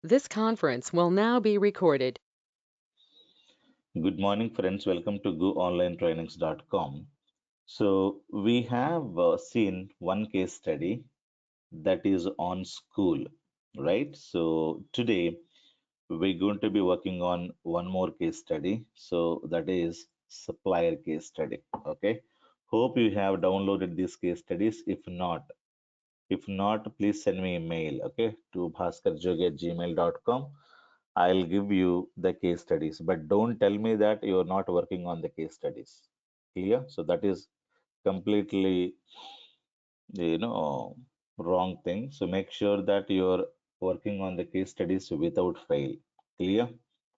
This conference will now be recorded. Good morning, friends. Welcome to goonlinetrainings.com. So, we have seen one case study that is on school, right? So, today we're going to be working on one more case study. So, that is supplier case study. Okay. Hope you have downloaded these case studies. If not, please send me a mail, okay, to bhaskarjogi@gmail.com. I'll give you the case studies, but don't tell me that you're not working on the case studies. Clear? So that is completely, you know, wrong thing. So make sure that you're working on the case studies without fail. Clear?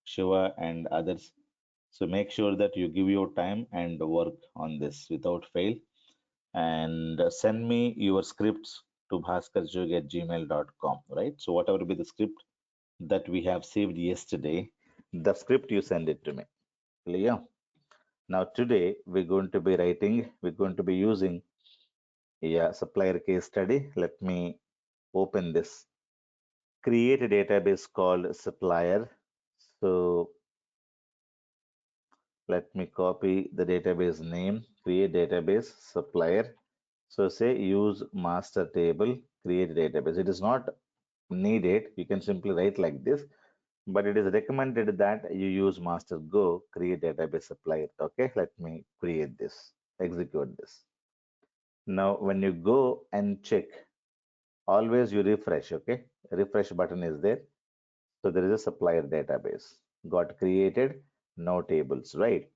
Shiva and others. So make sure that you give your time and work on this without fail. And send me your scripts to bhaskarjog@gmail.com, right? So whatever be the script that we have saved yesterday, the script you send it to me. Clear? Now today we're going to be using a supplier case study. Let me open this. Create a database called Supplier. So let me copy the database name, create database Supplier. So say use master table, create database. It is not needed. You can simply write like this, but it is recommended that you use master go create database supplier. Okay, let me create this, execute this. Now when you go and check, always you refresh. Okay, refresh button is there. So there is a supplier database got created, no tables, right?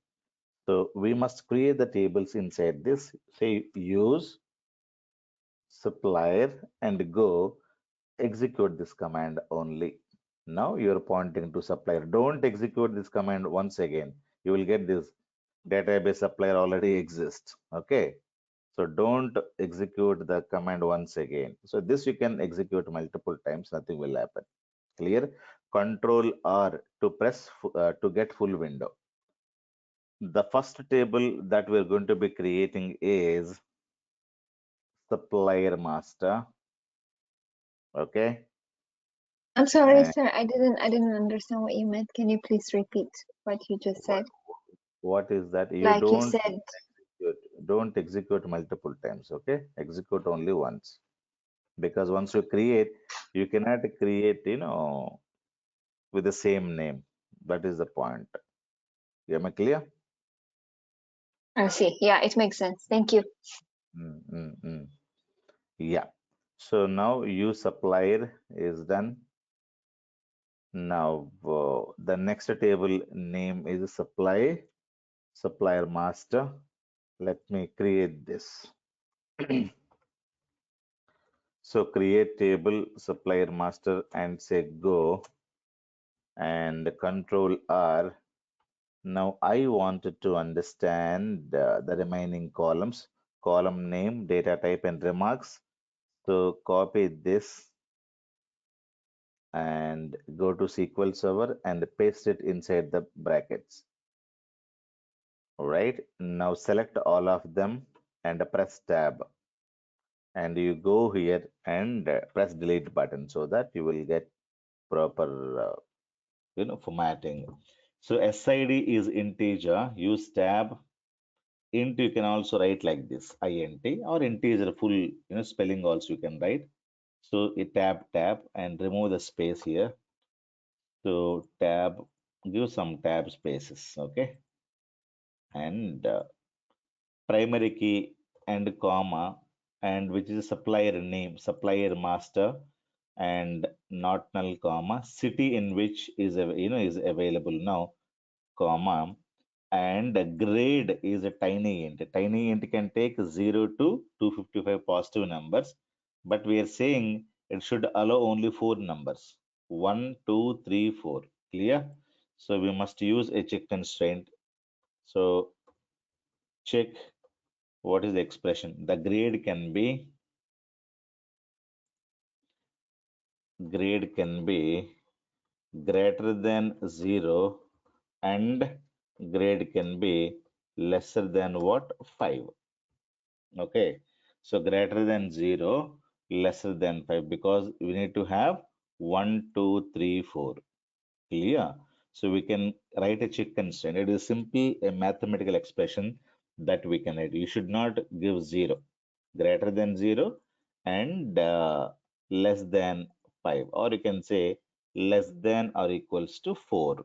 So we must create the tables inside this. Say use supplier and go execute this command only. Now you're pointing to supplier. Don't execute this command once again. You will get this database supplier already exists. Okay. So don't execute the command once again. So this you can execute multiple times, nothing will happen. Clear? Control R to press to get full window. The first table that we're going to be creating is supplier master. Okay. I'm sorry, And sir. I didn't understand what you meant. Can you please repeat what you just what, said? what is that? You Like you don't said, don't execute multiple times. Okay. Execute only once. Because once you create, you cannot create, with the same name. That is the point. Am I clear? I see. Yeah, it makes sense. Thank you. Mm, mm, mm. Yeah. So now use supplier is done. Now the next table name is supplier master. Let me create this. So create table supplier master and say go and control R. Now I wanted to understand the remaining columns, column name, data type, and remarks. So copy this and go to SQL Server and paste it inside the brackets. All right. Now select all of them and press tab. And you go here and press delete button so that you will get proper formatting. So SID is integer. Use tab. Int you can also write like this, int, or integer full spelling also you can write. So a tab and remove the space here. So tab, give some tab spaces, okay, and primary key and comma, and which is supplier name, supplier master, and not null comma, city in which is is available now, comma, and grade is a tiny int. Tiny int can take 0 to 255 positive numbers, but we are saying it should allow only four numbers: 1, 2, 3, 4. Clear? So we must use a check constraint. So check, what is the expression? The grade can be greater than 0, and grade can be lesser than what? 5. Okay, so greater than 0, lesser than 5, because we need to have 1, 2, 3, 4. Clear? So we can write a check constraint. It is simply a mathematical expression that we can write. You should not give 0, greater than 0 and less than 5, or you can say less than or equals to 4.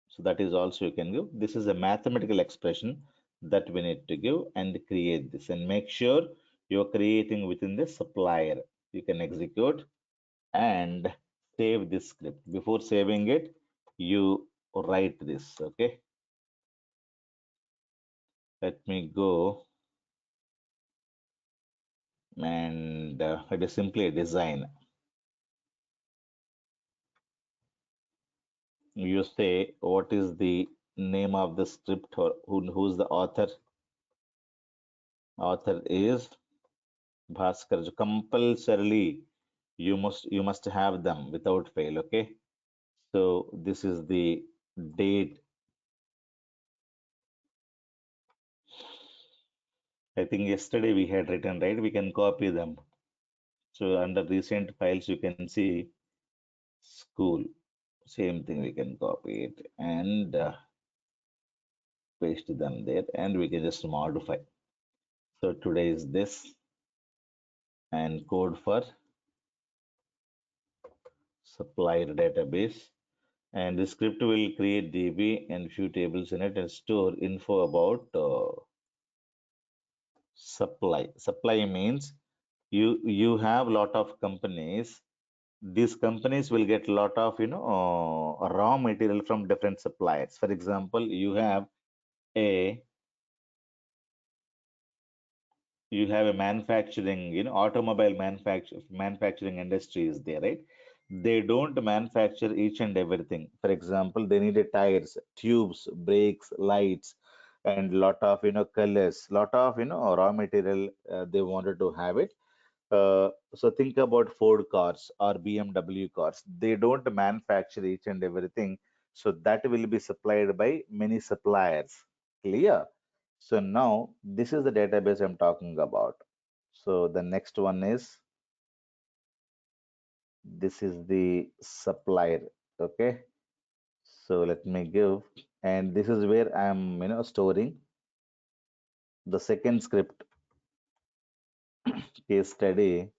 So that is also you can give. This is a mathematical expression that we need to give and create this, and make sure you're creating within the supplier. You can execute and save this script. Before saving it, you write this. Okay, let me go, and it is simply a design. You say what is the name of the script, or who's the author. Author is Bhaskar. So compulsorily you must have them without fail. Okay, so this is the date. I think yesterday we had written, right? We can copy them. So under recent files you can see school. Same thing, we can copy it and paste them there, and we can just modify. So today is this, and code for supplier database. And the script will create DB and few tables in it and store info about supply. Supply means you have lot of companies. These companies will get lot of raw material from different suppliers. For example, a you have a manufacturing, automobile manufacturing industry is there, right? They don't manufacture each and everything. For example, they need a tires, tubes, brakes, lights, and lot of colors, lot of raw material. They wanted to have it. So think about Ford cars or BMW cars. They don't manufacture each and everything. So that will be supplied by many suppliers. Clear? So now this is the database I'm talking about. So the next one is, this is the supplier. Okay. So let me give, and this is where I'm storing the second script, case study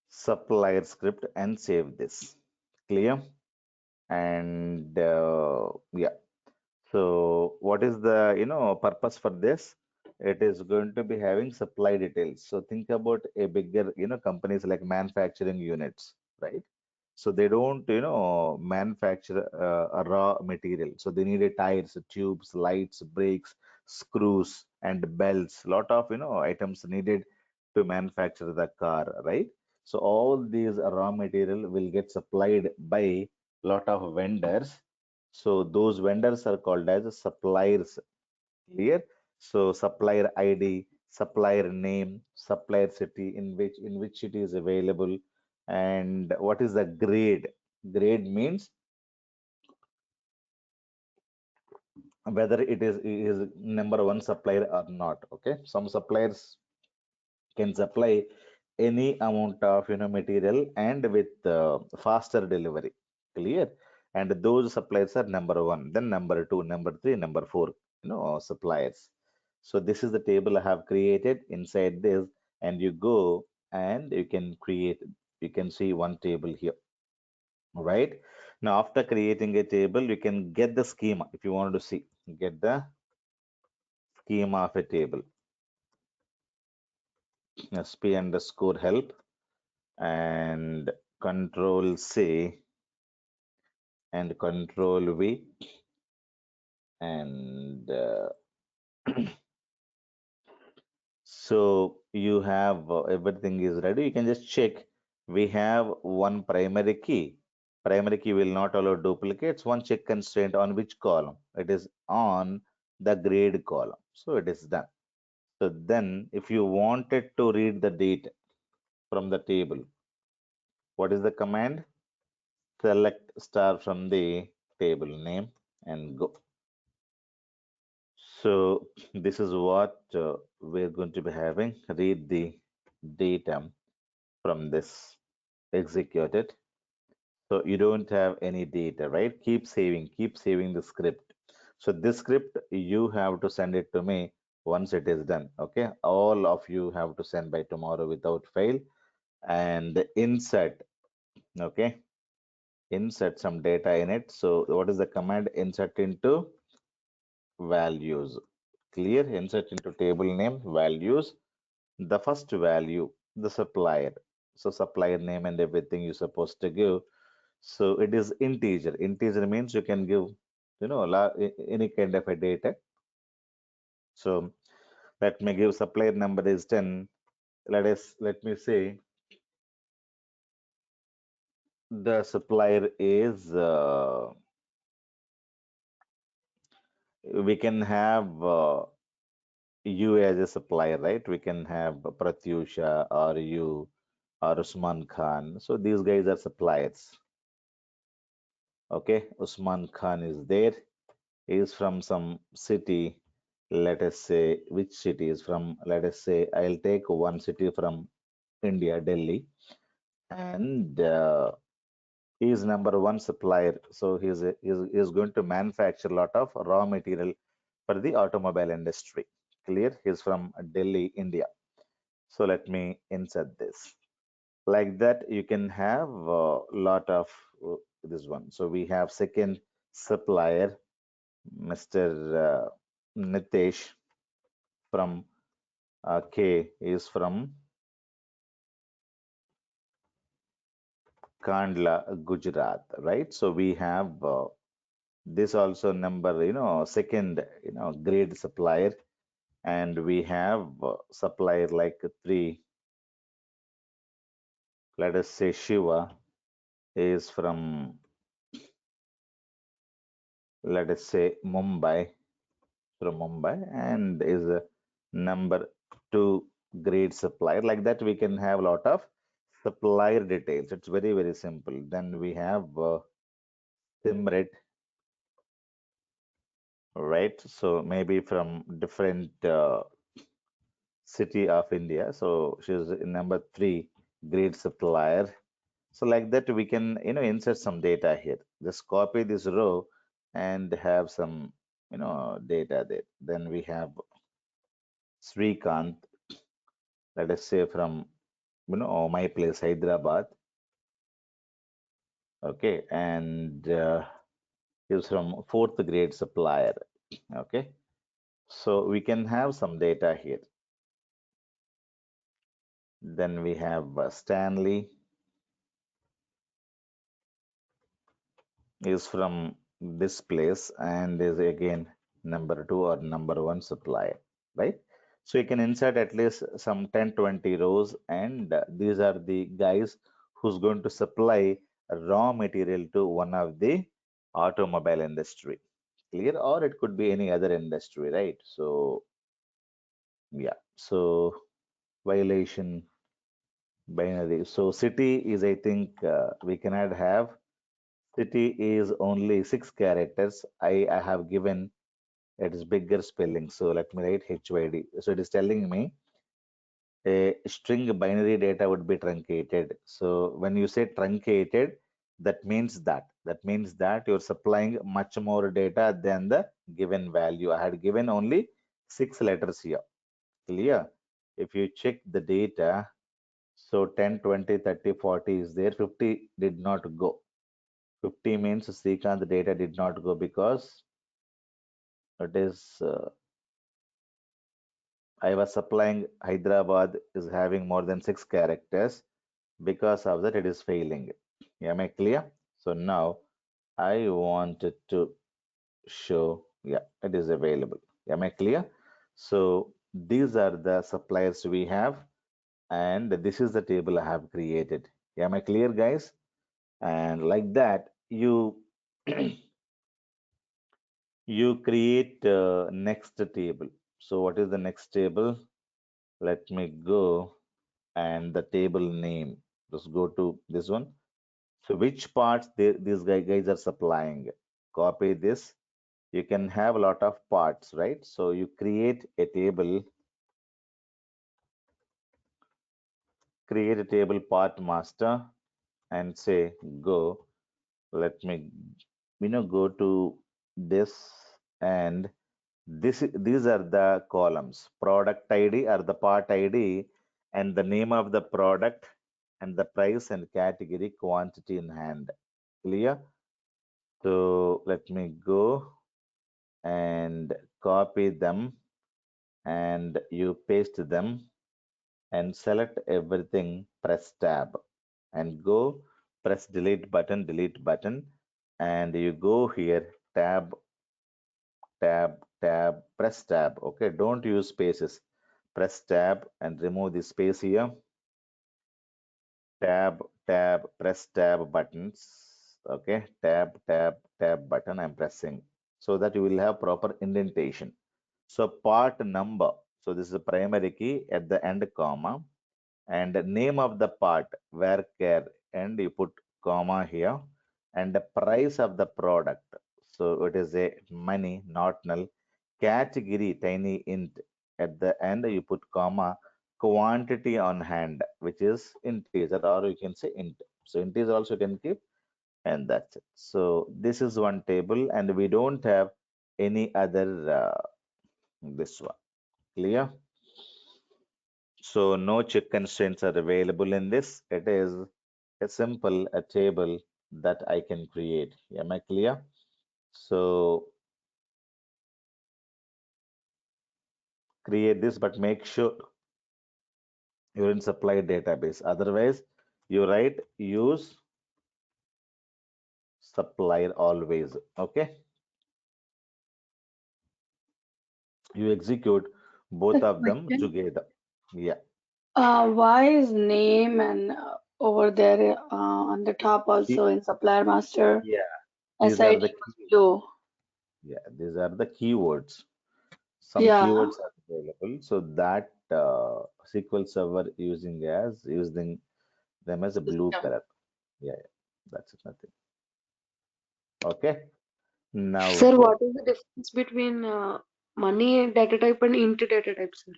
supplier script, and save this. Clear? And yeah, so what is the purpose for this? It is going to be having supply details. So think about a bigger companies like manufacturing units, right? So they don't manufacture a raw material. So they need a tires, tubes, lights, brakes, screws, and belts. Lot of items needed to manufacture the car, right? So all these raw material will get supplied by lot of vendors. So those vendors are called as suppliers. Clear? So supplier ID, supplier name, supplier city, in which it is available, and what is the grade. Grade means whether it is number one supplier or not. Okay, some suppliers can supply any amount of material and with faster delivery. Clear? And those suppliers are number one, then number two, number three, number four suppliers. So this is the table I have created inside this, and you go and you can create, you can see one table here, right? Now after creating a table, you can get the schema. If you want to see, get the schema of a table. sp underscore help, and control C and control V, and so you have everything is ready. You can just check. We have one primary key. Primary key will not allow duplicates. One check constraint on which column? It is on the grade column. So it is done. So then if you wanted to read the data from the table, what is the command? Select star from the table name and go. So this is what we're going to be having. Read the data from this, execute it. So you don't have any data, right? Keep saving the script. So this script, you have to send it to me once it is done. Okay. All of you have to send by tomorrow without fail. And insert, okay, insert some data in it. So what is the command? Insert into values. Clear? Insert into table name values. The first value, the supplier. So supplier name and everything you're supposed to give. So it is integer. Integer means you can give, any kind of a data. So let me give supplier number is 10. Let me say the supplier is we can have you as a supplier, right? We can have Pratyusha or you or Usman Khan. So these guys are suppliers. Okay, Usman Khan is there. He is from some city. Let us say which city is from. Let us say I'll take one city from India, Delhi, and he is number one supplier. So he's going to manufacture a lot of raw material for the automobile industry. Clear? He's from Delhi, India. So let me insert this. Like that, you can have a lot of this one. So we have second supplier, Mr. Nitesh from K is from Kandla, Gujarat, right? So we have this also number, second, grade supplier, and we have supplier like three. Let us say Shiva is from, let us say Mumbai, from Mumbai, and is a number two grade supplier. Like that, we can have a lot of supplier details. It's very, very simple. Then we have Simrit, right? So maybe from different city of India. So she's number three grade supplier. So like that, we can, insert some data here. Just copy this row and have some, data there. Then we have Srikanth, let us say from, my place, Hyderabad. Okay. And is from fourth grade supplier. Okay. So we can have some data here. Then we have Stanley is from this place and is again number two or number one supplier, right? So you can insert at least some 10, 20 rows, and these are the guys who's going to supply raw material to one of the automobile industry. Clear? Or it could be any other industry, right? So yeah. So violation binary. So city is, I think, we cannot have. City is only 6 characters. I have given it is bigger spelling. So let me write HYD. So it is telling me a string binary data would be truncated. So when you say truncated, that means that you're supplying much more data than the given value. I had given only 6 letters here. Clear? If you check the data, so 10, 20, 30, 40 is there. 50 did not go. 50 means Srikanth data did not go because it is I was supplying Hyderabad is having more than 6 characters. Because of that, it is failing. Am I clear? So now I wanted to show, yeah, it is available. Am I clear? So these are the suppliers we have, and this is the table I have created. Am I clear, guys? And like that, you you create next table. So what is the next table? Let me go and the table name. Just go to this one. So which parts these guys are supplying? Copy this you can have a lot of parts, right? So you create a table, part master, and say go. Let me, go to this, and these are the columns. Product ID or the part ID, and the name of the product, and the price and category, quantity in hand. Clear? So let me go and copy them, and you paste them and select everything, press tab and go, press delete button, and you go here, tab, press tab. Okay, don't use spaces. Press tab and remove the space here. Press tab buttons. Okay, tab button I'm pressing, so that you will have proper indentation. So part number. So this is the primary key at the end, comma, and the name of the part, where care, and you put comma here, and the price of the product. So it is a money, not null. Category, tiny int, at the end you put comma, quantity on hand, which is integer, or you can say int. So integer also you can keep, and that's it. So this is one table, and we don't have any other this one. Clear? So no check constraints are available in this. It is a simple a table that I can create. Am I clear? So create this, but make sure you're in supply database. Otherwise, you write use supplier always. Okay. You execute both A of them question. together. Yeah. Why is name and over there on the top The- also in supplier master Yeah. These are SID the equals key. blue? Yeah. These are the keywords. Some Yeah, keywords are available, so that SQL Server using them as a blue system. color. Yeah, yeah, that's it, nothing. Okay, now Sir, go. what is the difference between money data type and int data type, sir?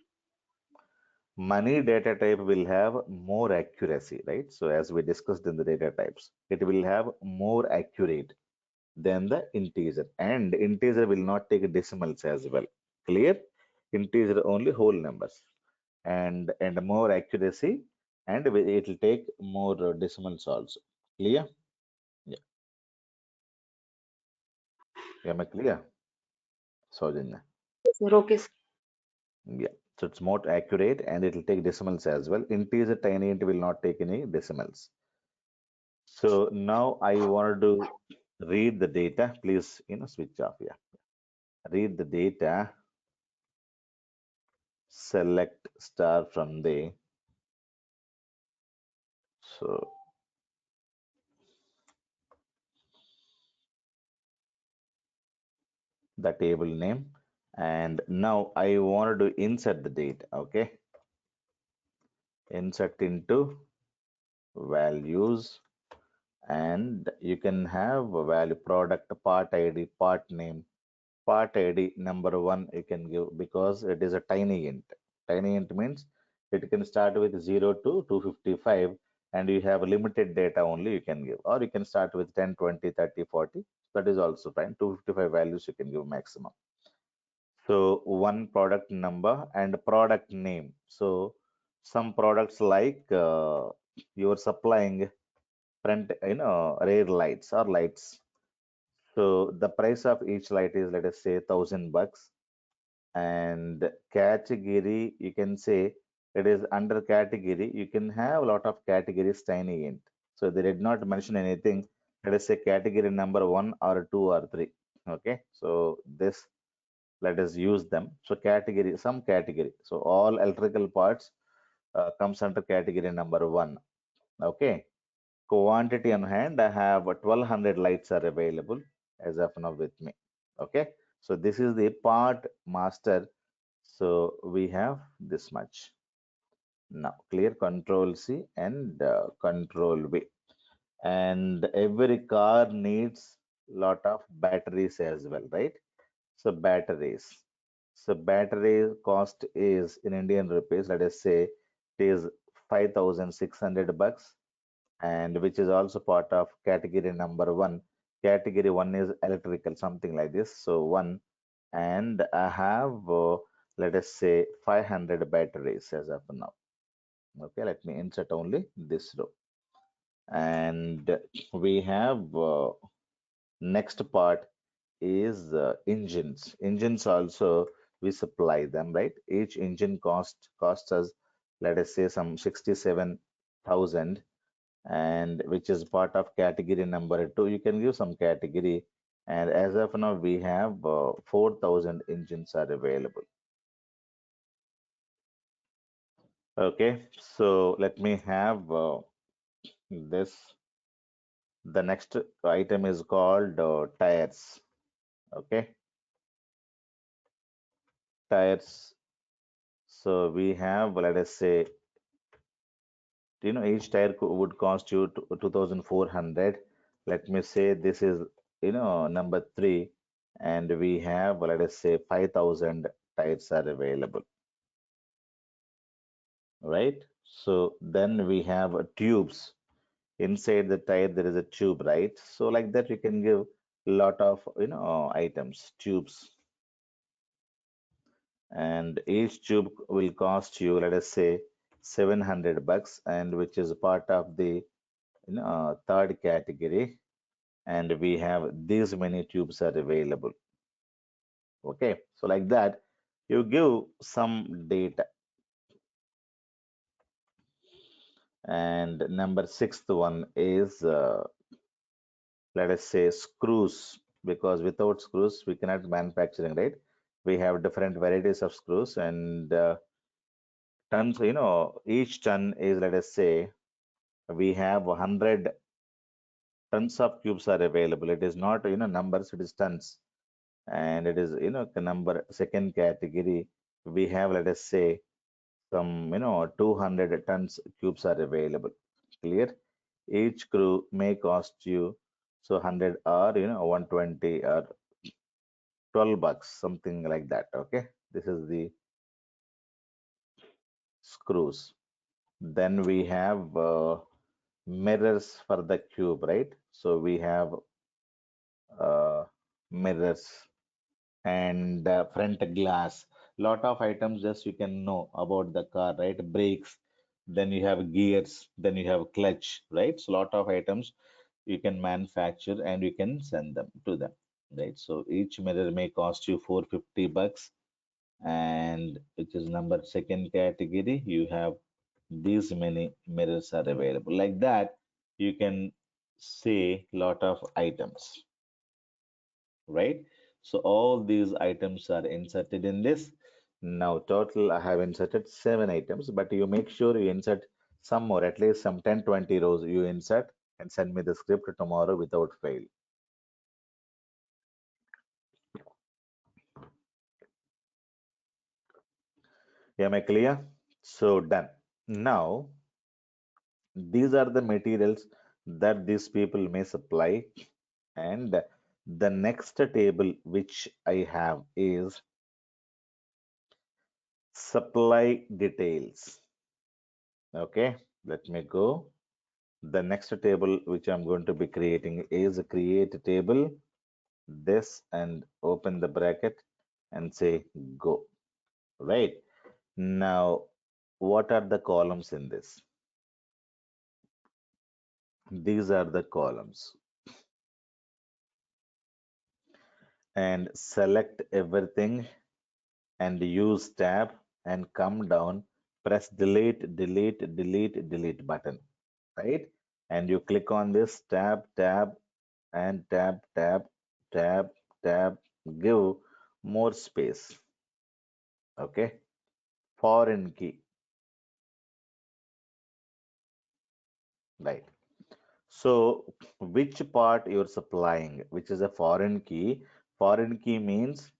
Money data type will have more accuracy, right? So as we discussed in the data types, it will have more accurate than the integer, and integer will not take decimals as well. Clear? Integer only whole numbers, and more accuracy, and it will take more decimals also. Clear? Yeah, am I clear? Saujanya. Sir, okay, sir. Yeah, so it's more accurate, and it will take decimals as well. Integer tiny int will not take any decimals. So now I wanted to read the data. Please, switch off. Yeah, read the data. Select star from there. So the table name, and now I wanted to insert the data. Okay, insert into values, and you can have a value, product, part ID, part name. Part ID number one you can give, because it is a tiny int. Tiny int means it can start with 0 to 255, and you have limited data only you can give, or you can start with 10, 20, 30, 40. That is also fine. 255 values you can give maximum. So one product number and product name. So some products, like you're supplying front, rear lights or lights. So the price of each light is, let us say, $1,000. And category, you can say it is under category. You can have a lot of categories tiny int. So they did not mention anything. Let us say category number one or two or three. Okay. So this, let us use them. So category, some category. So all electrical parts comes under category number one. Okay. Quantity on hand, I have 1200 lights are available as of now with me. Okay. So this is the part master. So we have this much. Now clear, control C and control V. And every car needs lot of batteries as well, right? So batteries. So battery cost is in Indian rupees, let us say it is 5,600 bucks, and which is also part of category number one. Category one is electrical, something like this. So one, and I have let us say 500 batteries as of now. Okay, let me insert only this row. And we have next part is engines. Engines also we supply them, right? Each engine costs us, let us say, some 67,000, and which is part of category number two. You can give some category, and as of now, we have 4,000 engines are available. Okay, so let me have this. The next item is called tires. Okay, tires. So we have, let us say, each tire would cost you 2,400. Let me say this is, number three, and we have, let us say, 5,000 tires are available, right? So then we have tubes. Inside the tire, there is a tube, right? So like that, you can give lot of, items, tubes, and each tube will cost you, let us say, 700 bucks, and which is part of the, third category, and we have these many tubes are available. Okay, so like that, you give some data. And number sixth one is, let us say, screws, because without screws, we cannot manufacturing, right? We have different varieties of screws, and tons, each ton is, let us say, we have 100 tons of cubes are available. It is not, numbers, it is tons. And it is, the number second category, we have, let us say, some 200 tons cubes are available. Clear? Each crew may cost you so 100 or 120 or 12 bucks, something like that. Okay, this is the screws. Then we have mirrors for the cube, right? So we have mirrors and front glass. Lot of items just you can know about the car, right? Brakes, then you have gears, then you have clutch, right? So lot of items you can manufacture and you can send them to them, right? So each mirror may cost you 450 bucks, and which is number second category. You have these many mirrors are available. Like that, you can say lot of items, right? So all these items are inserted in this. Now total I have inserted 7 items, but you make sure you insert some more, at least some 10, 20 rows you insert and send me the script tomorrow without fail. Am I clear? So done. Now these are the materials that these people may supply, and the next table which I have is supply details. Okay, let me go. The next table which I'm going to be creating is create table, this, and open the bracket and say go. Right. Now, what are the columns in this? These are the columns. And select everything and use tab and come down, press delete, delete, delete, delete button, right? And you click on this tab, tab, and tab, tab, tab, tab, give more space. Okay, foreign key, right? So, which part you're supplying, which is a foreign key? Foreign key means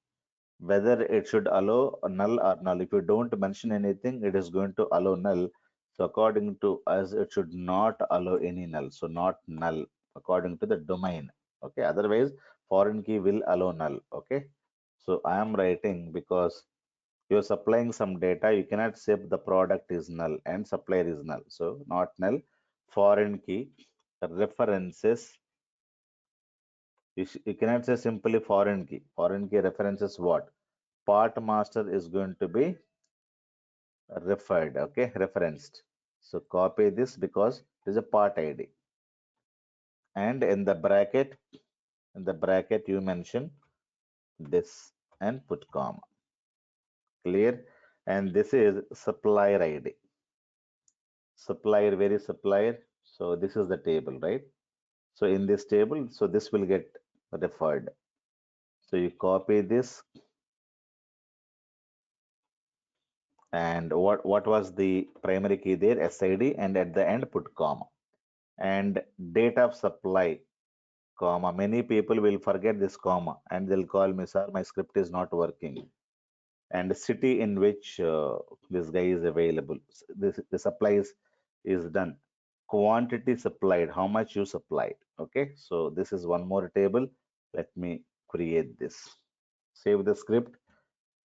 whether it should allow a null or null. If you don't mention anything, it is going to allow null. So, according to us, it should not allow any null. So, not null according to the domain. Okay, otherwise, foreign key will allow null. Okay, So I am writing because you're supplying some data. You cannot say the product is null and supplier is null. So not null. Foreign key references. You cannot say simply foreign key. Foreign key references what? Part master is going to be referred, okay, referenced. So copy this because it is a part ID. And in the bracket you mention this and put comma. Clear? And this is supplier ID. Supplier, very supplier. So this is the table, right? So in this table, so this will get referred. So you copy this, and what was the primary key there? SID, and at the end put comma. And date of supply, comma. Many people will forget this comma and they'll call me, sir, my script is not working. And the city in which this guy is available. This the supplies is done. Quantity supplied, how much you supplied. Okay, so this is one more table. Let me create this. Save the script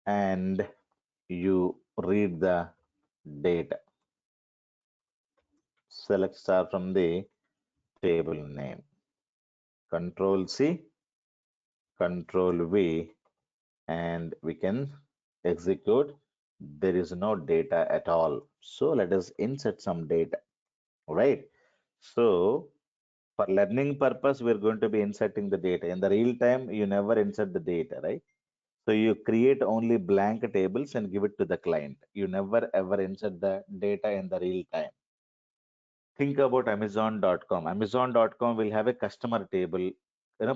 and you read the data. Select star from the table name. Control C, Control V, and we can execute. There is no data at all. So let us insert some data. All right. So for learning purpose, we're going to be inserting the data. In the real time, you never insert the data, right? So you create only blank tables and give it to the client. You never ever insert the data in the real time. Think about Amazon.com. Amazon.com will have a customer table,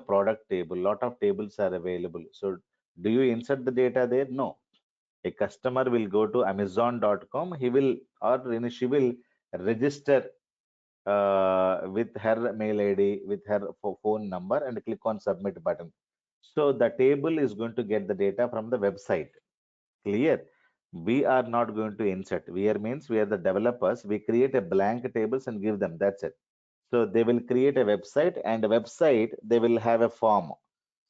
product table. Lot of tables are available. So do you insert the data there? No. A customer will go to Amazon.com. He will or she will register with her mail ID, with her phone number, and click on submit button. So the table is going to get the data from the website. Clear? We are not going to insert. We are means we are the developers. We create a blank tables and give them. That's it. So they will create a website, and a website they will have a form.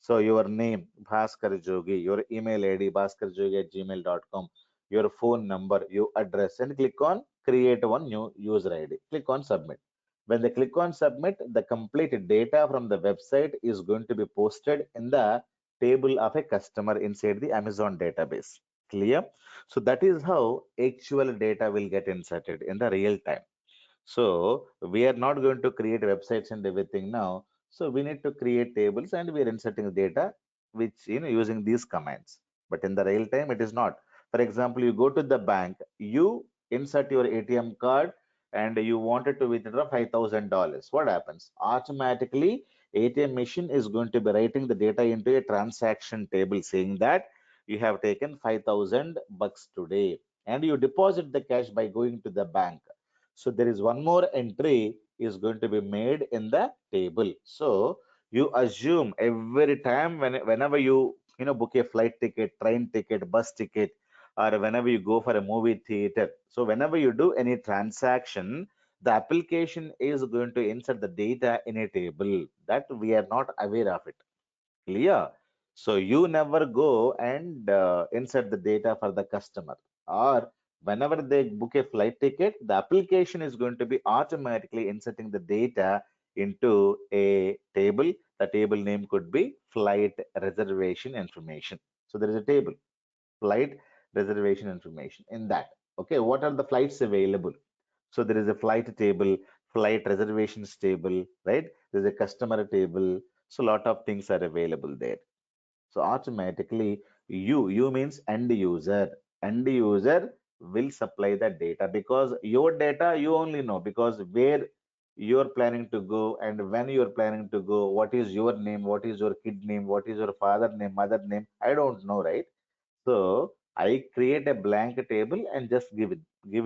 So your name, Bhaskar Jogi, your email ID, bhaskarjogi@gmail.com, your phone number, your address, and click on create one new user ID. Click on submit. When they click on submit, the complete data from the website is going to be posted in the table of a customer inside the Amazon database. Clear? So that is how actual data will get inserted in the real time. So we are not going to create websites and everything now. So we need to create tables and we are inserting data which using these commands. But in the real time, it is not. For example, you go to the bank, you insert your ATM card and you wanted to withdraw $5,000. What happens? Automatically, ATM machine is going to be writing the data into a transaction table saying that you have taken 5,000 bucks today and you deposit the cash by going to the bank. So there is one more entry is going to be made in the table. So you assume every time whenever you book a flight ticket, train ticket, bus ticket, or whenever you go for a movie theater. So whenever you do any transaction, the application is going to insert the data in a table that we are not aware of it. Clear? So you never go and insert the data for the customer. Or whenever they book a flight ticket, the application is going to be automatically inserting the data into a table. The table name could be flight reservation information. So there is a table, flight reservation information in that. Okay, what are the flights available? So there is a flight table, flight reservations table, right? There's a customer table. So a lot of things are available there. So automatically you means end user will supply the data because your data you only know because where you're planning to go and when you're planning to go, what is your name, what is your kid name, what is your father name, mother name, I don't know, right? So I create a blank table and just give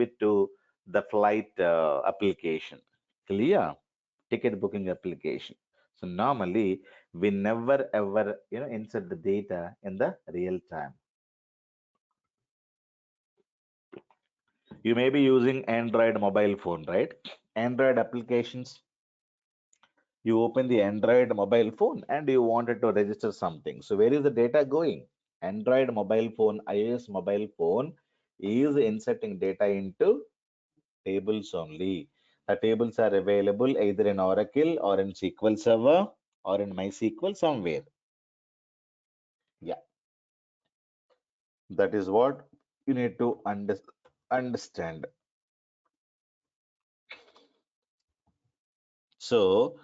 it to the flight application. Clear? Ticket booking application. So normally we never ever insert the data in the real time. You may be using Android mobile phone, right? Android applications. You open the Android mobile phone and you wanted to register something. So where is the data going? Android mobile phone, iOS mobile phone is inserting data into tables only. The tables are available either in Oracle or in SQL Server or in MySQL somewhere. Yeah, that is what you need to understand. So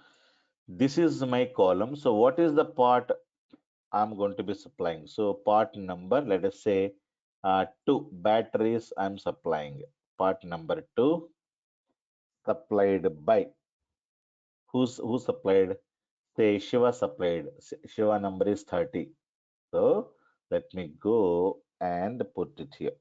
this is my column. So what is the part I'm going to be supplying? So part number, let us say two batteries I'm supplying. Part number two supplied by who supplied? Say Shiva supplied. Shiva number is 30. So let me go and put it here.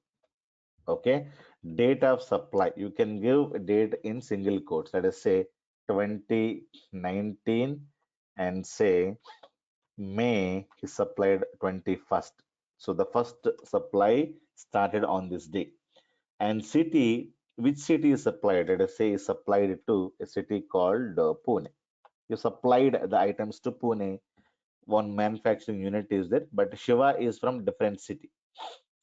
Okay. Date of supply. You can give a date in single quotes. Let us say 2019 and say May he supplied 21st. So the first supply started on this day. And city, which city is supplied? Let us say is supplied to a city called Pune. You supplied the items to Pune. One manufacturing unit is there, but Shiva is from different city.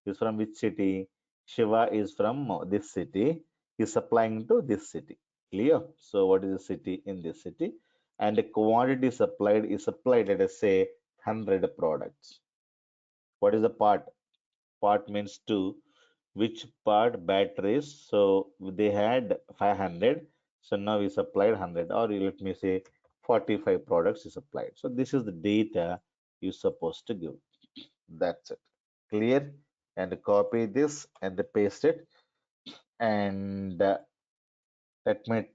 He's from which city? Shiva is from this city. He's supplying to this city. Clear? So what is the city in this city? And the quantity supplied is supplied, let us say 100 products. What is the part? Part means two. Which part? Batteries. So they had 500. So now we supplied 100, or you let me say 45 products is supplied. So this is the data you're supposed to give. That's it. Clear? And copy this and paste it. And let me,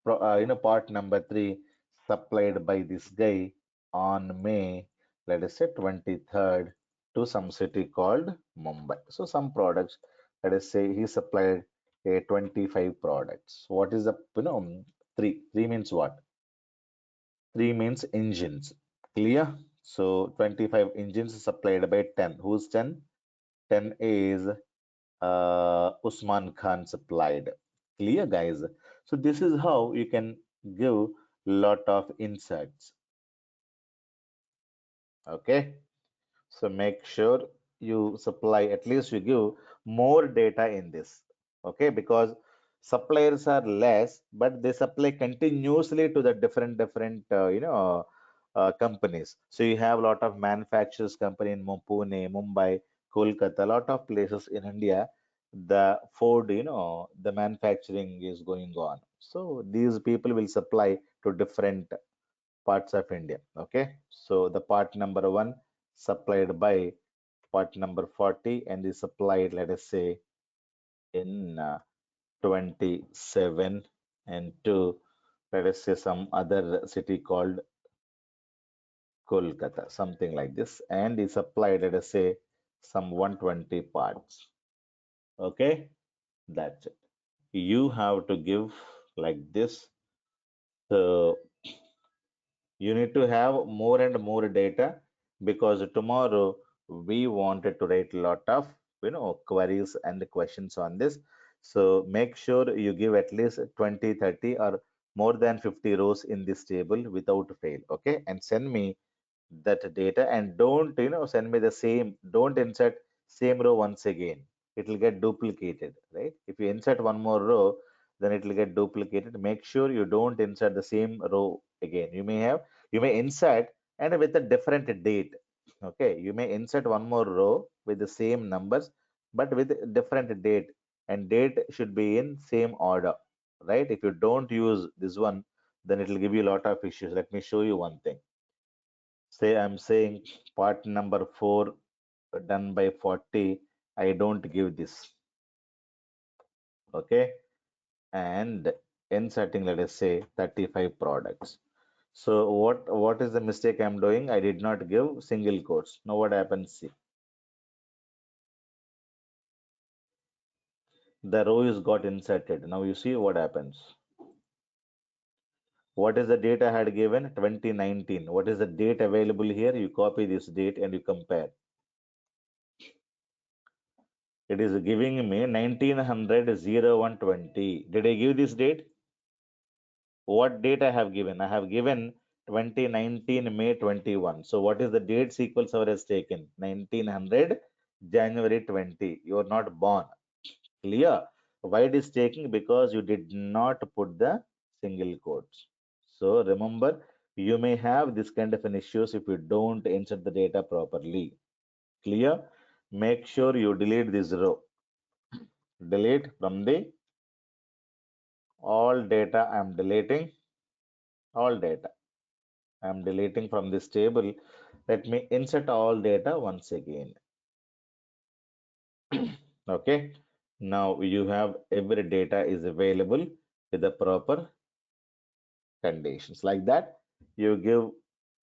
part number three supplied by this guy on May, let us say 23rd to some city called Mumbai. So some products, let us say he supplied a 25 products. What is the, three? Three means what? Three means engines. Clear? So 25 engines supplied by 10. Who's 10? 10 is Usman Khan supplied. Clear, guys? So this is how you can give lot of insights. Okay. So make sure you supply, at least you give more data in this. Okay, because suppliers are less, but they supply continuously to the different companies. So you have a lot of manufacturers company in Pune, Mumbai, Kolkata, a lot of places in India. The Ford, the manufacturing is going on. So these people will supply to different parts of India. Okay, so the part number one supplied by part number 40 and is supplied, let us say, in 27 and to, let us say, some other city called Kolkata, something like this, and is supplied, let us say, some 120 parts. Okay, that's it. You have to give like this. So you need to have more and more data because tomorrow we wanted to write a lot of queries and questions on this. So make sure you give at least 20, 30, or more than 50 rows in this table without fail. Okay, and send me that data, and don't send me the same, don't insert same row once again. It will get duplicated, right? If you insert one more row, then it will get duplicated. Make sure you don't insert the same row again. You may insert and with a different date. Okay, you may insert one more row with the same numbers but with a different date, and date should be in same order, right? If you don't use this one, then it will give you a lot of issues. Let me show you one thing. Say I'm saying part number 4 done by 40. I don't give this. Okay. And inserting, let us say 35 products. So what is the mistake I'm doing? I did not give single quotes. Now what happens? See, the row is got inserted. Now you see what happens. What is the date I had given? 2019. What is the date available here? You copy this date and you compare. It is giving me 1900 Did I give this date? What date I have given? I have given 2019 May 21. So what is the date SQL Server has taken? 1900 January 20. You are not born. Clear? Why it is taking? Because you did not put the single quotes. So remember, you may have this kind of an issues if you don't insert the data properly. Clear? Make sure you delete this row. Delete from the all data. I'm deleting all data. I'm deleting from this table. Let me insert all data once again. Okay. Now you have every data is available with the proper conditions. Like that, you give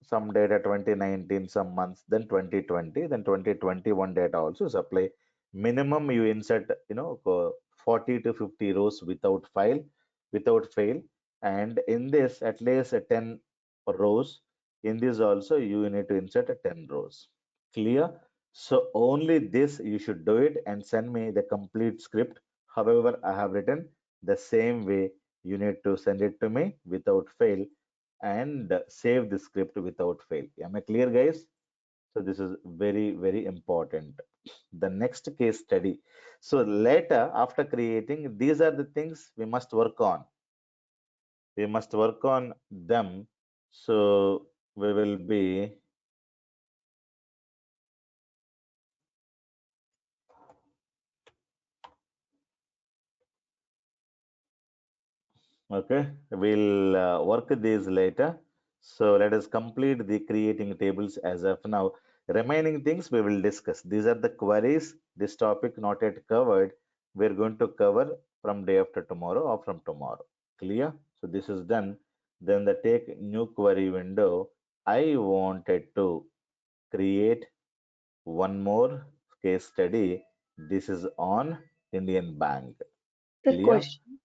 some data 2019, some months, then 2020, then 2021 data also supply. Minimum you insert, 40 to 50 rows without fail. And in this, at least 10 rows. In this also, you need to insert 10 rows. Clear? So only this you should do it and send me the complete script. However, I have written the same way you need to send it to me without fail and save the script without fail. Am I clear, guys? So this is very, very important. The next case study. So later, after creating, these are the things we must work on. We must work on them. So we will be, okay, we'll work these later. So let us complete the creating tables as of now. Remaining things we will discuss. These are the queries. This topic not yet covered. We're going to cover from day after tomorrow or from tomorrow. Clear? So this is done. Then the take new query window. I wanted to create one more case study. This is on Indian Bank. The Clear? question,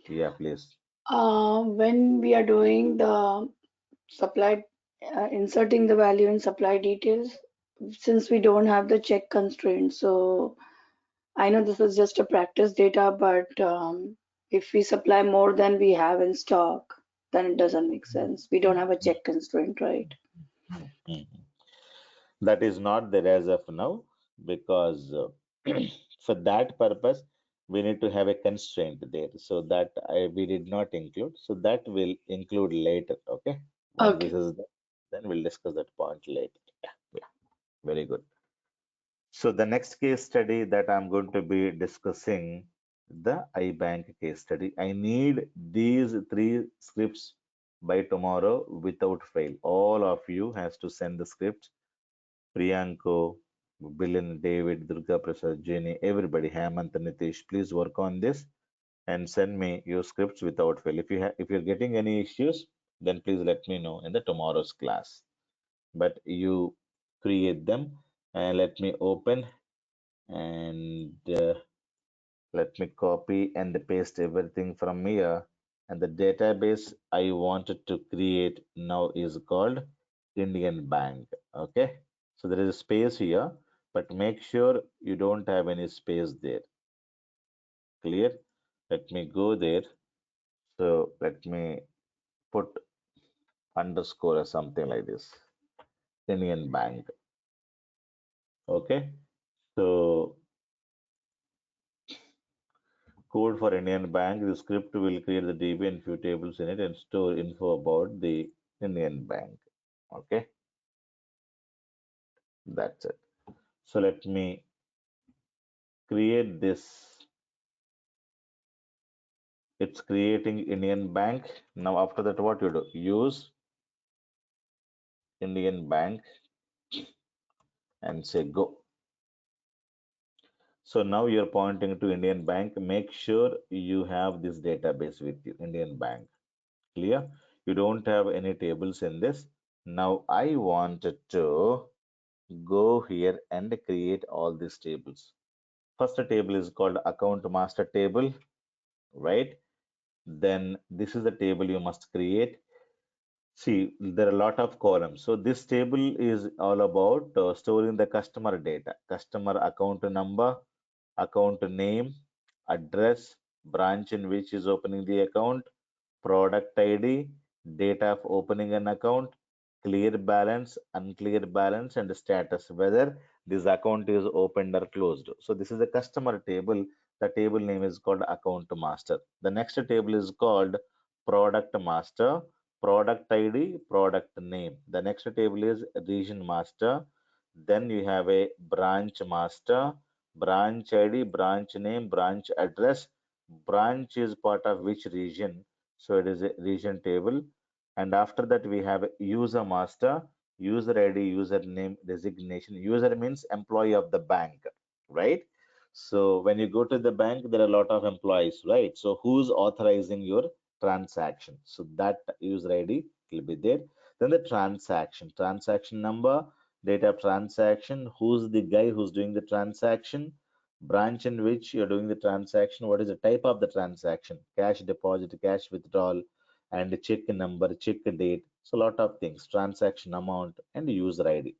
Yeah, please. when we are doing the supply, inserting the value in supply details, since we don't have the check constraint, so I know this is just a practice data, but if we supply more than we have in stock, then it doesn't make sense. We don't have a check constraint, right? Mhm. That is not there as of now because for that purpose we need to have a constraint there. So that we did not include. So that will include later. Okay. Once this Okay. is done, then we'll discuss that point later. Yeah, yeah, very good. So the next case study that I'm going to be discussing the iBank case study. I need these three scripts by tomorrow without fail. All of you has to send the scripts. Priyanko, Bilin, David, Durga Prasad, Jenny, everybody, Hemant, Nitish, please work on this and send me your scripts without fail. If you're getting any issues, then please let me know in the tomorrow's class. But you create them and let me open and let me copy and paste everything from here. And the database I wanted to create now is called Indian Bank. Okay. So there is a space here, but make sure you don't have any space there. Clear? Let me go there. So let me put underscore or something like this. Indian Bank. Okay. So code for Indian Bank. The script will create the DB and few tables in it and store info about the Indian Bank. Okay, that's it. So let me create this. It's creating Indian Bank. Now after that, what you do? Use Indian Bank and say go. So now you're pointing to Indian Bank. Make sure you have this database with you, Indian Bank. Clear? You don't have any tables in this. Now I wanted to go here and create all these tables. First table is called account master table, right? Then this is the table you must create. See, there are a lot of columns. So this table is all about storing the customer data, customer account number, account name, address, branch in which is opening the account, product ID, date of opening an account, clear balance, unclear balance, and status, whether this account is opened or closed. So this is a customer table. The table name is called account master. The next table is called product master, product ID, product name. The next table is region master. Then you have a branch master, branch ID, branch name, branch address. Branch is part of which region? So it is a region table. And after that, we have user master, user ID, username, designation. User means employee of the bank, right? So when you go to the bank, there are a lot of employees, right? So who's authorizing your transaction? So that user ID will be there. Then the transaction number, date of transaction, who's the guy who's doing the transaction, branch in which you're doing the transaction, what is the type of the transaction, cash deposit, cash withdrawal, and check number, check date. So a lot of things, transaction amount and user ID.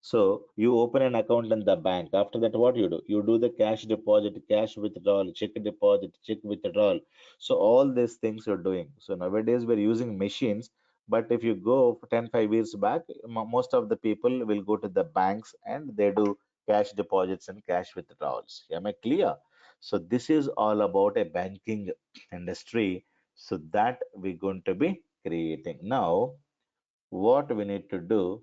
So you open an account in the bank. After that, what you do? You do the cash deposit, cash withdrawal, check deposit, check withdrawal. So all these things you're doing. So nowadays we're using machines, but if you go for 10, 5 years back, most of the people will go to the banks and they do cash deposits and cash withdrawals. Am I clear? So this is all about a banking industry. So that we're going to be creating. Now, what we need to do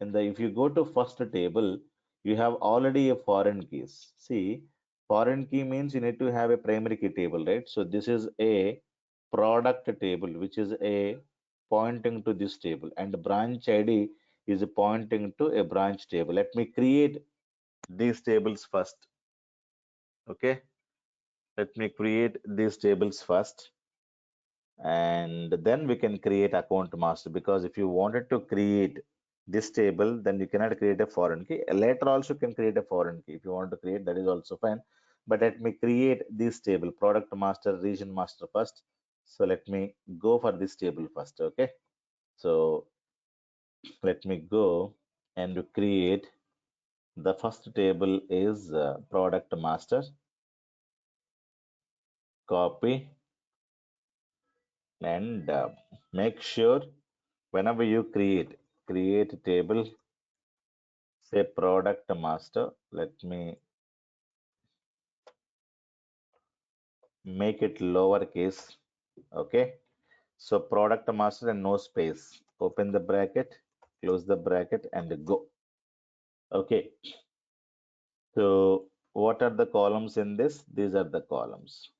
in the if you go to first table, you have already a foreign keys. See, foreign key means you need to have a primary key table, right? So this is a product table, which is a pointing to this table, and branch ID is pointing to a branch table. Let me create these tables first. Okay, let me create these tables first, and then we can create account master, because if you wanted to create this table, then you cannot create a foreign key. Later also you can create a foreign key if you want to create, that is also fine. But let me create this table, product master, region master first. So let me go for this table first. Okay, so let me go and create the first table is product master. Copy and make sure whenever you create table, say product master. Let me make it lowercase. Okay, so product master and no space, open the bracket, close the bracket, and go. Okay, so what are the columns in this? These are the columns.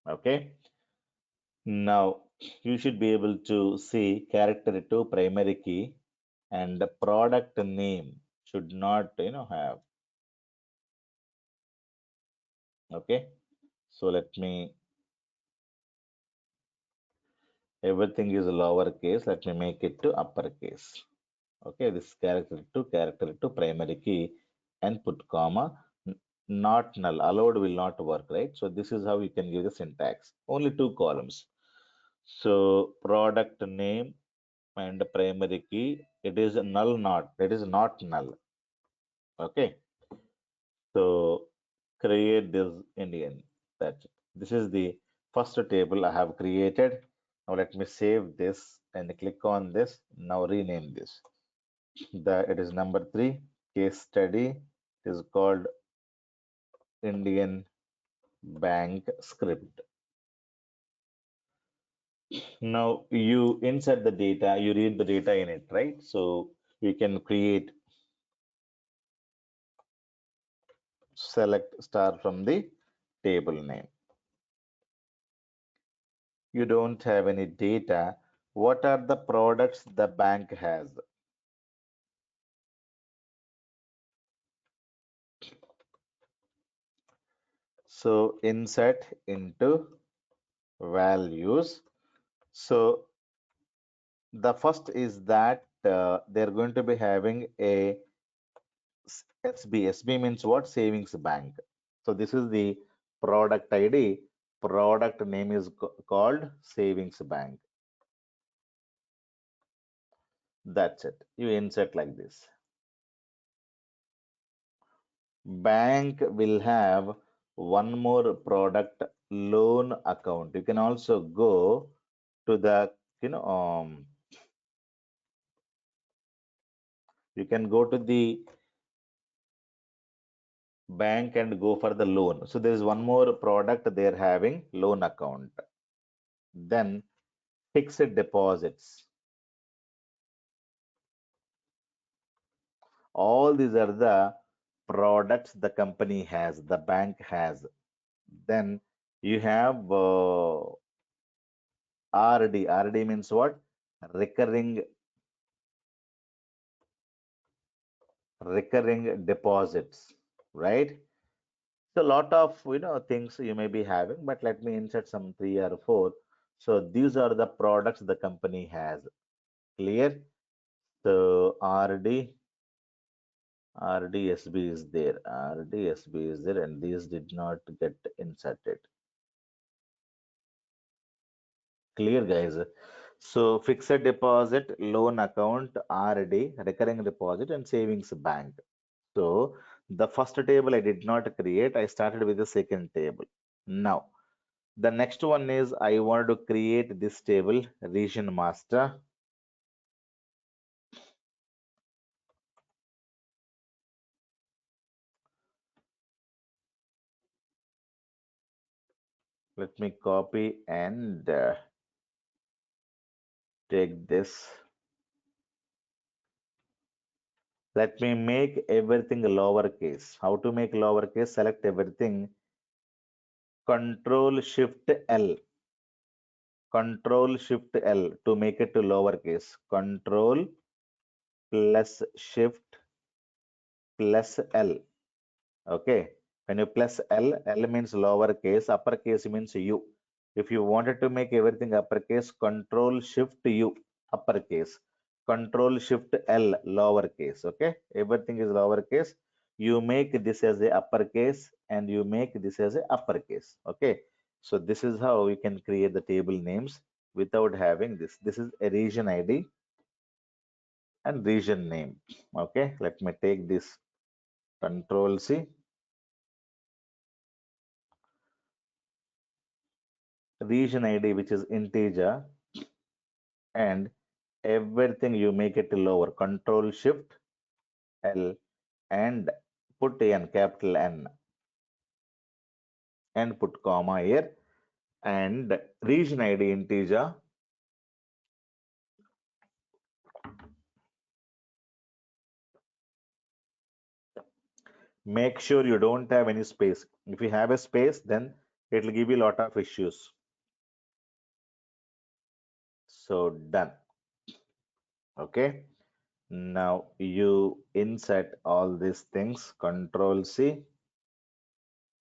Okay, now you should be able to see character to primary key, and the product name should not have. Okay, so let me, everything is lowercase, let me make it to uppercase. Okay, this character to primary key, and put comma. Not null, allowed will not work, right? So this is how you can give the syntax, only two columns. So product name and primary key, it is null, not, it is not null. Okay, so create this Indian, that this is the first table I have created. Now let me save this and click on this. Now rename this, it is number 3, case study. It is called Indian bank script. Now you insert the data, you read the data in it, right? So you can create, select star from the table name. You don't have any data. What are the products the bank has? So insert into values. So the first is that they're going to be having a SB. SB means what? Savings bank. So this is the product ID. Product name is called savings bank. That's it. You insert like this. Bank will have one more product, loan account. You can also go to the, you know, you can go to the bank and go for the loan. So there is one more product they're having, loan account. Then fixed deposits. All these are the products the company has, the bank has. Then you have RD. RD means what? Recurring recurring deposits, right? So a lot of things you may be having, but let me insert some three or four. So these are the products the company has. Clear? So RDSB is there. RDSB is there, and these did not get inserted. Clear, guys? So fixed deposit, loan account, RD, recurring deposit, and savings bank. So the first table I did not create. I started with the second table. Now the next one is I wanted to create this table, region master. Let me copy and take this. Let me make everything lowercase. How to make lowercase? Select everything. Control Shift L. Control Shift L to make it to lowercase. Control plus Shift plus L. Okay. When you plus L, L means lowercase, uppercase means U. If you wanted to make everything uppercase, Control Shift U, uppercase. Control Shift L, lowercase. Okay. Everything is lowercase. You make this as a uppercase and you make this as a uppercase. Okay. So this is how you can create the table names without having this. This is a region ID and region name. Okay. Let me take this. Control C. Region ID, which is integer, and everything you make it lower. Control Shift L and put N, capital N, and put comma here. And region ID integer. Make sure you don't have any space. If you have a space, then it will give you a lot of issues. So done. Okay. Now you insert all these things. Control C,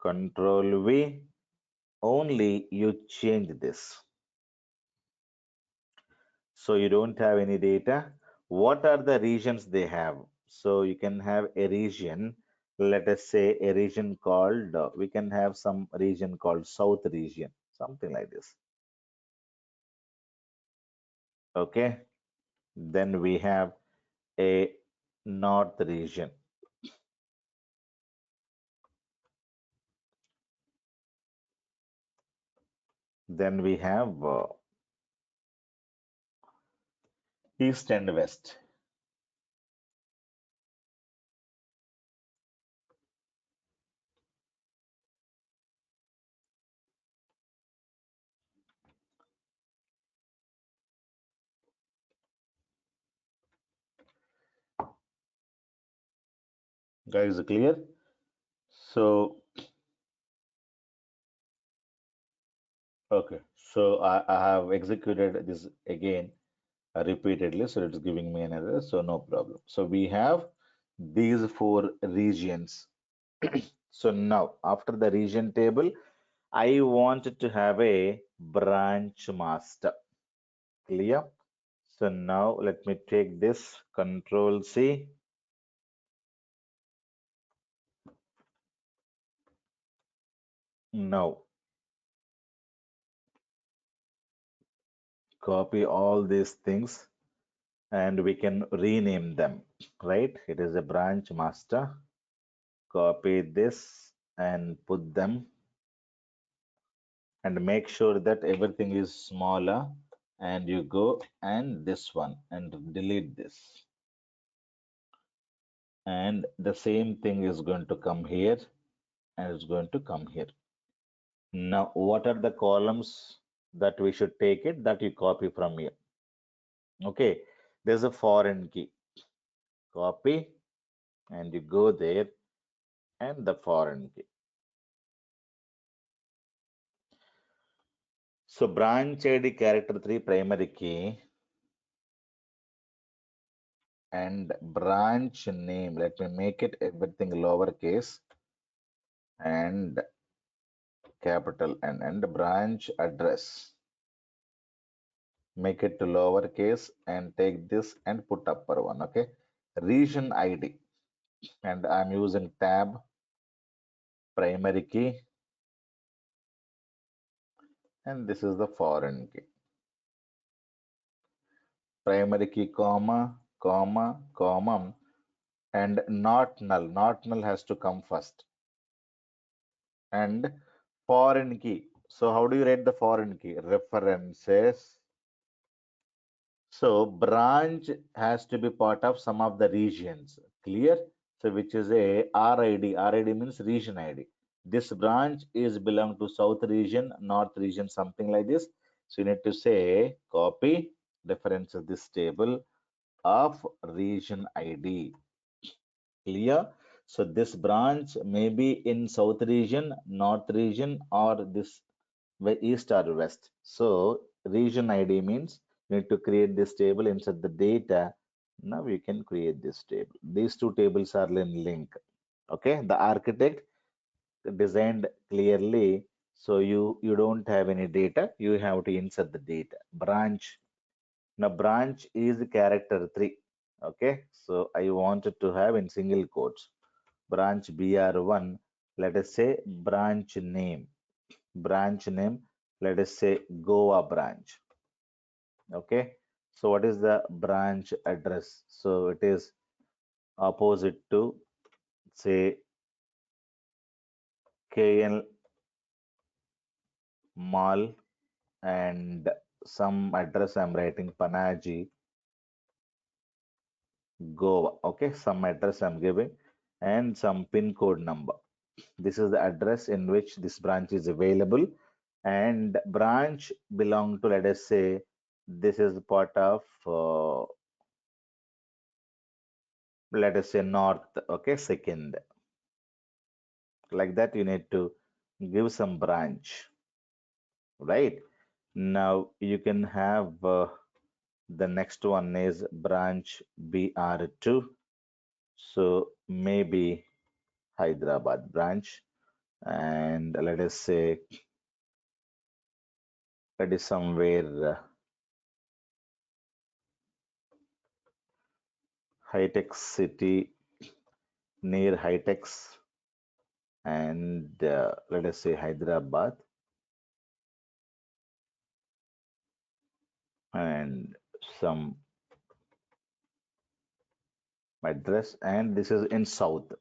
Control V. Only you change this. So you don't have any data. What are the regions they have? So you can have a region, let us say a region called, we can have some region called South region, something like this. Okay. Then we have a North region. Then we have East and West. Guys, clear? So, okay. So I have executed this again repeatedly, so it's giving me another, so no problem. So we have these four regions. So now after the region table, I wanted to have a branch master. Clear? So now let me take this, Control C. Now copy all these things and we can rename them, right? It is a branch master. Copy this and put them and make sure that everything is smaller, and you go and this one and delete this, and the same thing is going to come here and it's going to come here. Now what are the columns that we should take it, that you copy from here? Okay, there's a foreign key, copy, and you go there and the foreign key. So branch ID character 3 primary key and branch name. Let me make it everything lowercase and capital and branch address. Make it to lowercase and take this and put upper one. Okay. Region ID, and I'm using tab primary key, and this is the foreign key. Primary key, comma, comma, comma, and not null. Not null has to come first. And foreign key. So how do you write the foreign key? References. So branch has to be part of some of the regions. Clear? So which is a RID. RID means region ID. This branch is belong to South region, North region, something like this. So you need to say copy reference of this table of region ID. Clear? So this branch may be in South region, North region, or this east or west. So region ID means you need to create this table, insert the data. Now you can create this table. These two tables are in link. Okay, the architect designed clearly, so you don't have any data. You have to insert the data. Branch. Now branch is character 3. Okay, so I wanted to have in single quotes. Branch BR1. Let us say branch name. Branch name, let us say Goa branch. Okay, so what is the branch address? So it is opposite to say KL Mall, and some address I'm writing Panaji, Goa. Okay, some address I'm giving and some pin code number. This is the address in which this branch is available, and branch belong to, let us say, this is part of let us say north. Okay, second, like that you need to give some branch, right? Now you can have the next one is branch BR2, so maybe Hyderabad branch, and let us say it is somewhere high tech city, near high techs, and let us say Hyderabad, and some address, and this is in south.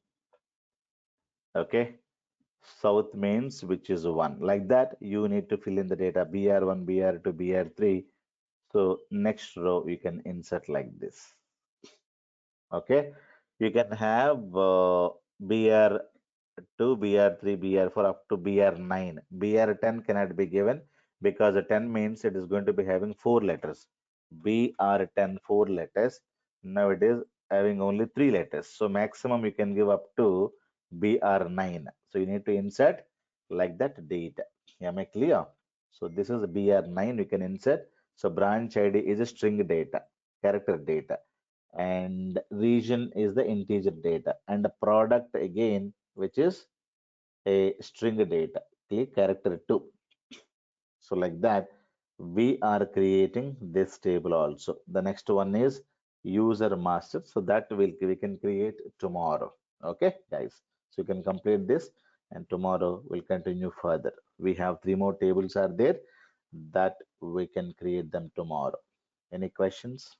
Okay, south means which is 1. Like that you need to fill in the data BR1, BR2, BR3. So next row you can insert like this. Okay, you can have BR2, BR3, BR4 up to BR9. BR10 cannot be given because the 10 means it is going to be having 4 letters. BR10 4 letters. Now it is having only 3 letters. So maximum you can give up to BR9. So you need to insert like that data. Am I clear? So this is BR9 you can insert. So branch ID is a string data, character data, and region is the integer data, and the product again, which is a string data, click character 2. So like that we are creating this table also. The next one is user master, so that we can create tomorrow. Okay guys, so you can complete this, and tomorrow we'll continue further. We have 3 more tables are there that we can create them tomorrow. Any questions?